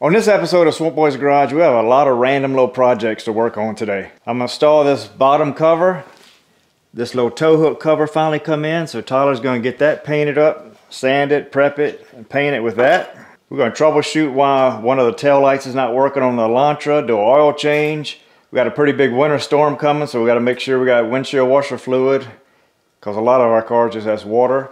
On this episode of Swamp Boys Garage, we have a lot of random little projects to work on today. I'm going to install this bottom cover. This little tow hook cover finally come in, so Tyler's going to get that painted up, sand it, prep it, and paint it with that. We're going to troubleshoot why one of the tail lights is not working on the Elantra, do an oil change. We got a pretty big winter storm coming, so we got to make sure we got windshield washer fluid, because a lot of our cars just has water.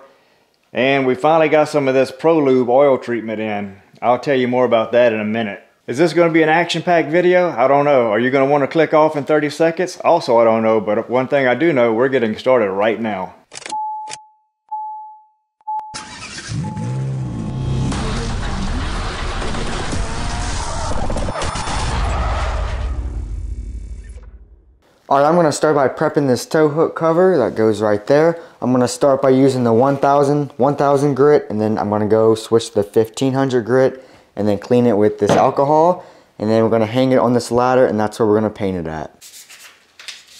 And we finally got some of this Pro Lube oil treatment in. I'll tell you more about that in a minute. Is this going to be an action-packed video? I don't know. Are you going to want to click off in 30 seconds? Also, I don't know, but one thing I do know, we're getting started right now. Alright, I'm going to start by prepping this tow hook cover that goes right there. I'm going to start by using the 1000 grit, and then I'm going to go switch to the 1500 grit and then clean it with this alcohol, and then we're going to hang it on this ladder, and that's where we're going to paint it at.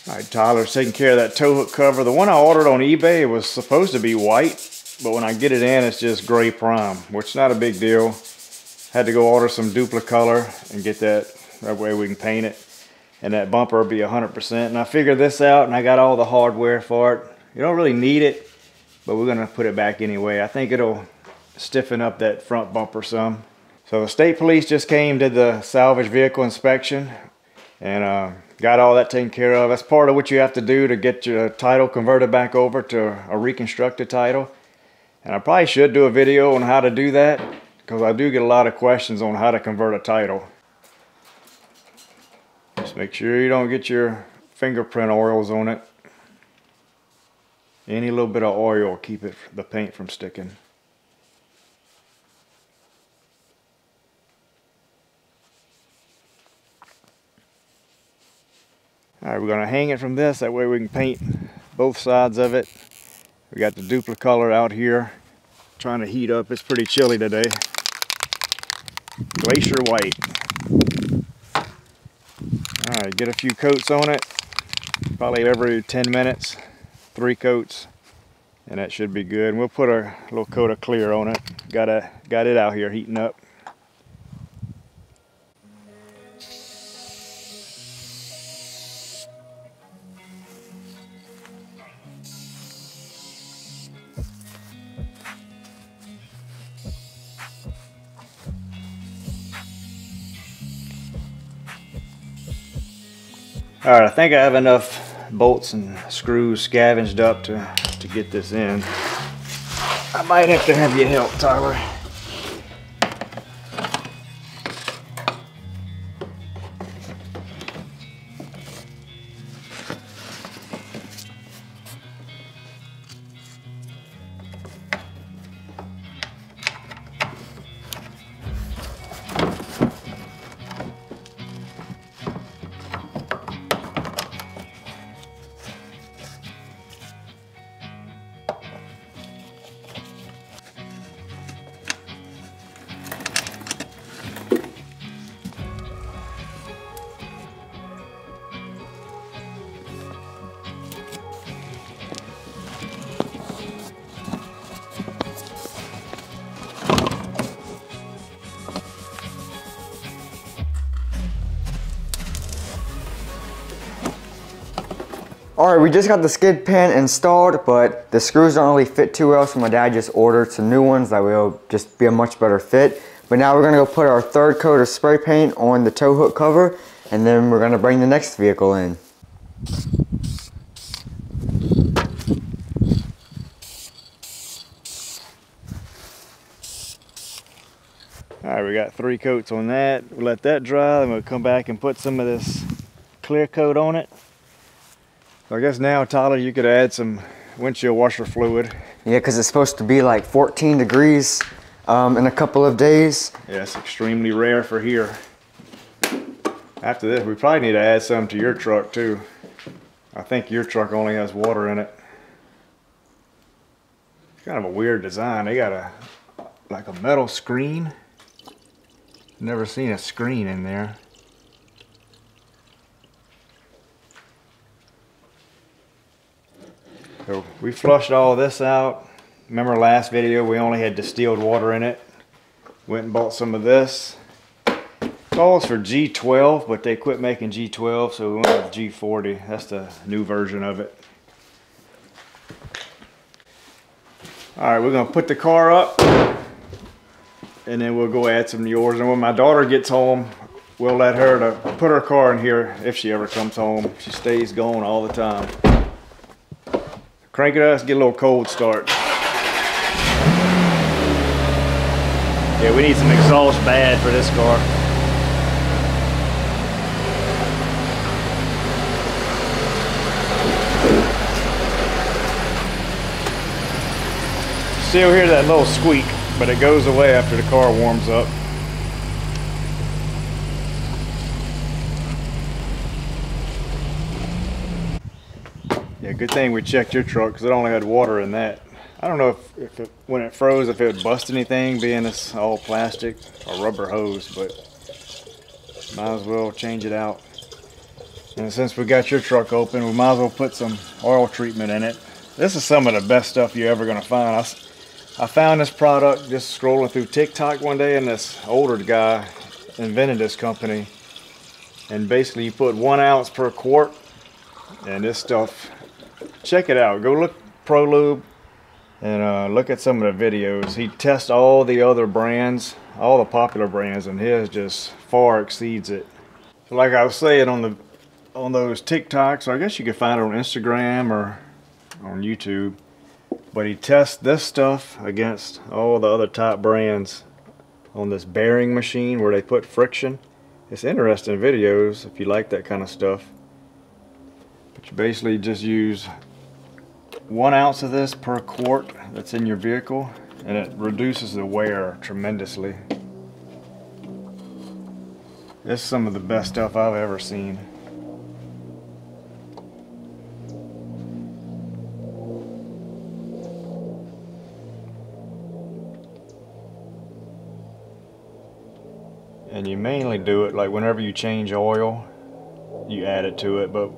Alright, Tyler's taking care of that tow hook cover. The one I ordered on eBay was supposed to be white, but when I get it in, it's just gray prime, which is not a big deal. Had to go order some Duplicolor and get that way we can paint it. And that bumper will be 100%. And I figured this out, and I got all the hardware for it. You don't really need it, but we're gonna put it back anyway. I think it'll stiffen up that front bumper some. So the state police just came, did the salvage vehicle inspection, and got all that taken care of. That's part of what you have to do to get your title converted back over to a reconstructed title. And I probably should do a video on how to do that, because I do get a lot of questions on how to convert a title. Just make sure you don't get your fingerprint oils on it. Any little bit of oil will keep the paint from sticking. Alright, we're going to hang it from this, that way we can paint both sides of it. We got the Duplicolor out here trying to heat up. It's pretty chilly today. Glacier white. Alright, get a few coats on it, probably every 10 minutes, 3 coats, and that should be good. And we'll put a little coat of clear on it. Got it out here heating up. Alright, I think I have enough bolts and screws scavenged up to get this in. I might have to have you help, Tyler. Alright, we just got the skid pan installed, but the screws don't really fit too well, so my dad just ordered some new ones that will just be a much better fit. But now we're going to go put our third coat of spray paint on the tow hook cover, and then we're going to bring the next vehicle in. Alright, we got 3 coats on that. We'll let that dry, then we'll come back and put some of this clear coat on it. So I guess now, Tyler, you could add some windshield washer fluid. Yeah, because it's supposed to be like 14 degrees in a couple of days. Yeah, it's extremely rare for here. After this, we probably need to add some to your truck too. I think your truck only has water in it. It's kind of a weird design. They got like a metal screen. Never seen a screen in there. So we flushed all this out. Remember last video we only had distilled water in it. Went and bought some of this. Calls for G12, but they quit making G12, so we went with G40. That's the new version of it. Alright, we're going to put the car up, and then we'll go add some yours. And when my daughter gets home, we'll let her to put her car in here if she ever comes home. She stays gone all the time. Crank it up, get a little cold start. Yeah, we need some exhaust bad for this car. Still hear that little squeak, but it goes away after the car warms up. Yeah, good thing we checked your truck because it only had water in that. I don't know if it, when it froze, if it would bust anything, being it's all plastic or rubber hose, but might as well change it out. And since we got your truck open, we might as well put some oil treatment in it. This is some of the best stuff you're ever gonna find. I found this product just scrolling through TikTok one day, and this older guy invented this company. And basically you put 1 ounce per quart, and this stuff, check it out. Go look ProLube and look at some of the videos. He tests all the other brands, all the popular brands, and his just far exceeds it. So like I was saying on those TikToks, or I guess you can find it on Instagram or on YouTube, but he tests this stuff against all the other top brands on this bearing machine where they put friction. It's interesting videos if you like that kind of stuff. But you basically just use 1 ounce of this per quart that's in your vehicle, and it reduces the wear tremendously. It's some of the best stuff I've ever seen. And you mainly do it like whenever you change oil, you add it to it, but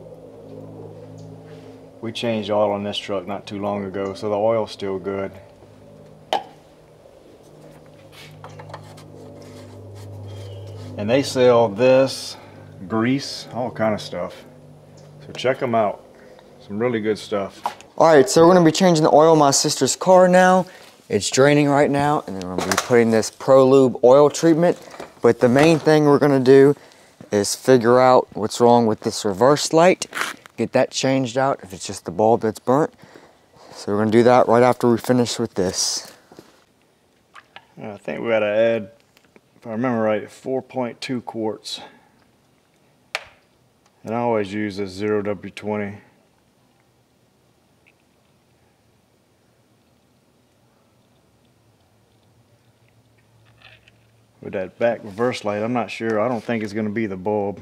we changed oil on this truck not too long ago, so the oil's still good. And they sell this, grease, all kind of stuff. So check them out. Some really good stuff. Alright, so we're going to be changing the oil in my sister's car now. It's draining right now, and then we're going to be putting this ProLube oil treatment. But the main thing we're going to do is figure out what's wrong with this reverse light. Get that changed out if it's just the bulb that's burnt. So we're going to do that right after we finish with this. I think we got to add, if I remember right, 4.2 quarts. And I always use this 0W20. With that back reverse light, I'm not sure. I don't think it's going to be the bulb.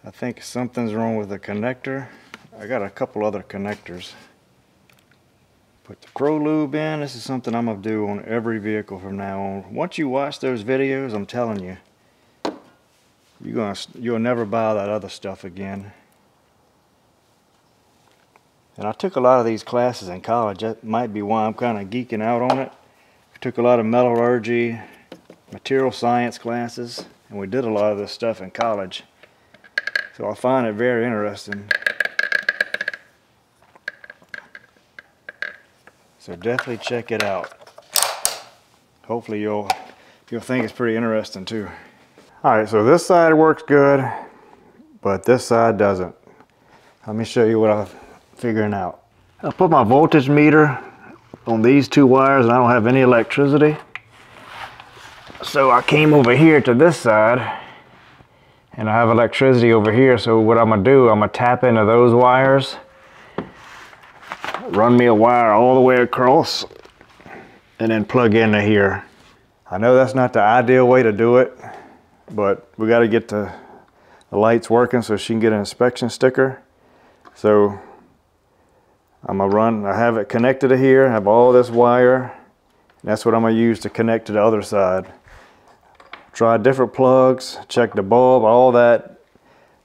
I think something's wrong with the connector. I got a couple other connectors. Put the ProLube in. This is something I'm going to do on every vehicle from now on. Once you watch those videos, I'm telling you, you'll never buy that other stuff again. And I took a lot of these classes in college. That might be why I'm kind of geeking out on it. I took a lot of metallurgy, material science classes, and we did a lot of this stuff in college. So I find it very interesting. So definitely check it out. Hopefully you'll think it's pretty interesting too. Alright, so this side works good, but this side doesn't. Let me show you what I'm figuring out. I put my voltage meter on these two wires and I don't have any electricity. So I came over here to this side and I have electricity over here. So what I'm gonna do, I'm gonna tap into those wires, run me a wire all the way across, and then plug into here. I know that's not the ideal way to do it, but we gotta get the lights working so she can get an inspection sticker. So I'm gonna I have it connected to here, I have all this wire, and that's what I'm gonna use to connect to the other side. Try different plugs, check the bulb, all that.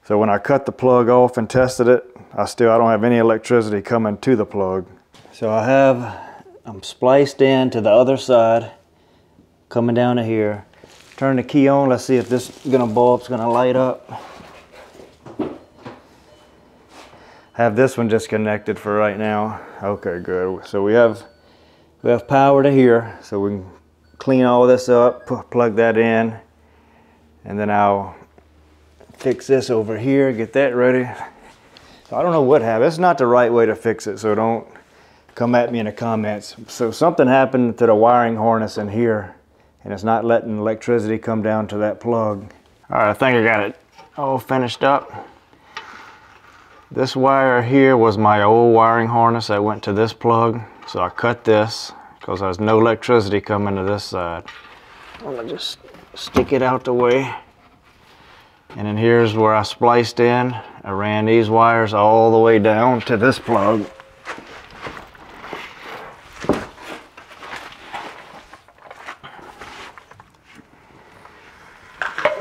So when I cut the plug off and tested it, I don't have any electricity coming to the plug. So I'm spliced in to the other side, coming down to here. Turn the key on. Let's see if this bulb's gonna light up. Have this one disconnected for right now. Okay, good. So we have power to here, so we can clean all this up, plug that in, and then I'll fix this over here, get that ready. So I don't know what happened. It's not the right way to fix it, so don't come at me in the comments. So something happened to the wiring harness in here, and it's not letting electricity come down to that plug. All right, I think I got it all finished up. This wire here was my old wiring harness that went to this plug. So I cut this because there's no electricity coming to this side. I'm gonna just stick it out the way. And then here's where I spliced in. I ran these wires all the way down to this plug.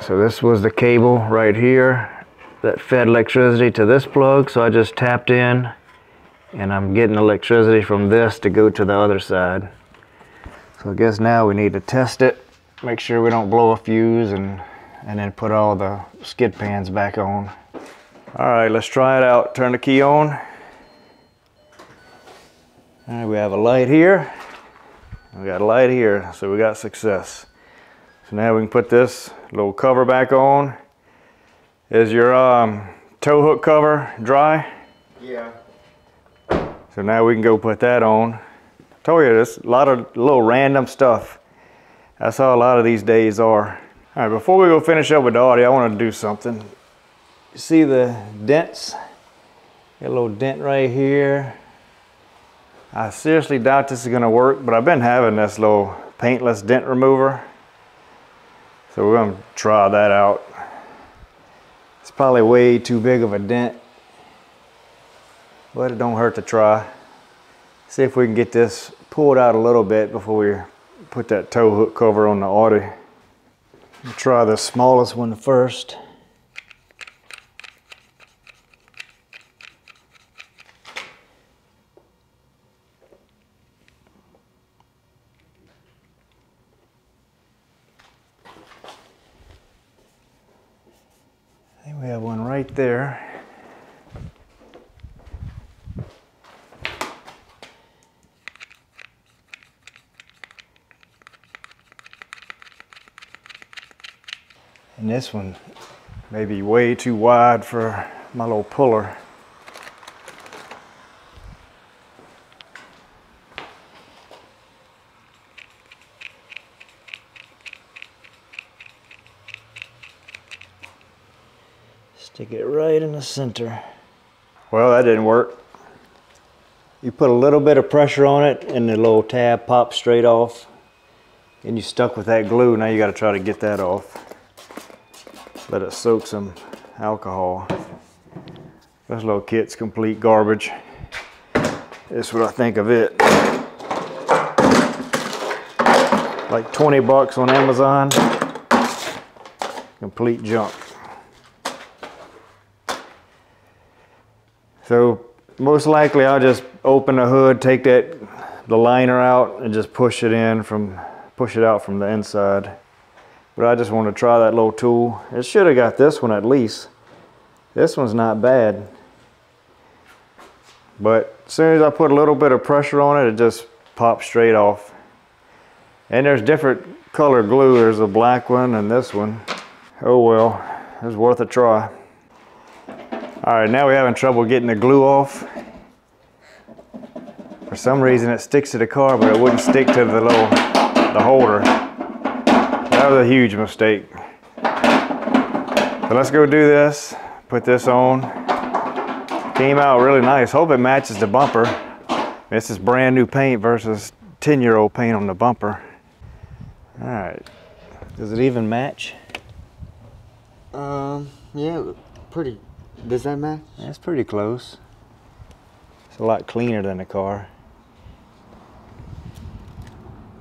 So this was the cable right here that fed electricity to this plug. So I just tapped in and I'm getting electricity from this to go to the other side. So I guess now we need to test it, make sure we don't blow a fuse, and then put all the skid pans back on. All right, let's try it out. Turn the key on. All right, we have a light here. We got a light here, so we got success. So now we can put this little cover back on. Is your tow hook cover dry? Yeah. So now we can go put that on. I told you, there's a lot of little random stuff. That's how a lot of these days are. All right, before we go finish up with the audio, I want to do something. You see the dents? Got a little dent right here. I seriously doubt this is gonna work, but I've been having this little paintless dent remover. So we're gonna try that out. It's probably way too big of a dent, but it don't hurt to try. See if we can get this pulled out a little bit before we put that tow hook cover on the Audi. We'll try the smallest one first. I think we have one right there. And this one may be way too wide for my little puller. Stick it right in the center. Well, that didn't work. You put a little bit of pressure on it and the little tab pops straight off. And you stuck with that glue. Now you got to try to get that off. Let it soak some alcohol. This little kit's complete garbage. That's what I think of it. Like 20 bucks on Amazon. Complete junk. So most likely I'll just open the hood, take the liner out, and just push it out from the inside. But I just want to try that little tool. It should have got this one at least. This one's not bad. But as soon as I put a little bit of pressure on it, it just pops straight off. And there's different color glue. There's a black one and this one. Oh well, it was worth a try. All right, now we're having trouble getting the glue off. For some reason it sticks to the car, but it wouldn't stick to the holder. That was a huge mistake. So let's go do this, put this on. Came out really nice. Hope it matches the bumper. This is brand new paint versus 10-year-old paint on the bumper. All right, does it even match? Yeah, pretty. Does that match? That's pretty close. It's a lot cleaner than the car.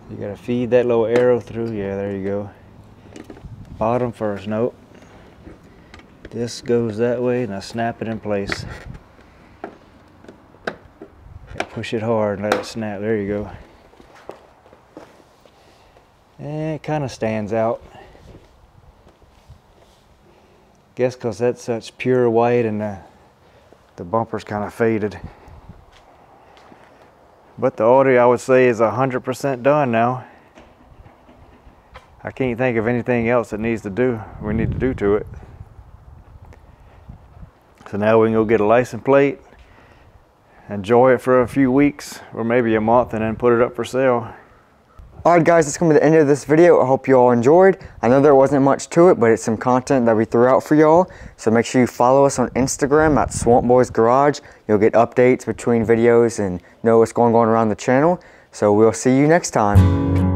You gotta feed that little arrow through. Yeah, there you go. Bottom first, nope. This goes that way and I snap it in place. Push it hard and let it snap. There you go. And it kind of stands out. Guess because that's such pure white and the bumper's kind of faded. But the Audi, I would say, is 100% done now. I can't think of anything else that we need to do to it. So now we can go get a license plate, enjoy it for a few weeks or maybe a month, and then put it up for sale. Alright guys, that's going to be the end of this video. I hope you all enjoyed. I know there wasn't much to it, but it's some content that we threw out for y'all. So make sure you follow us on Instagram at Swamp Boys Garage. You'll get updates between videos and know what's going on around the channel. So we'll see you next time.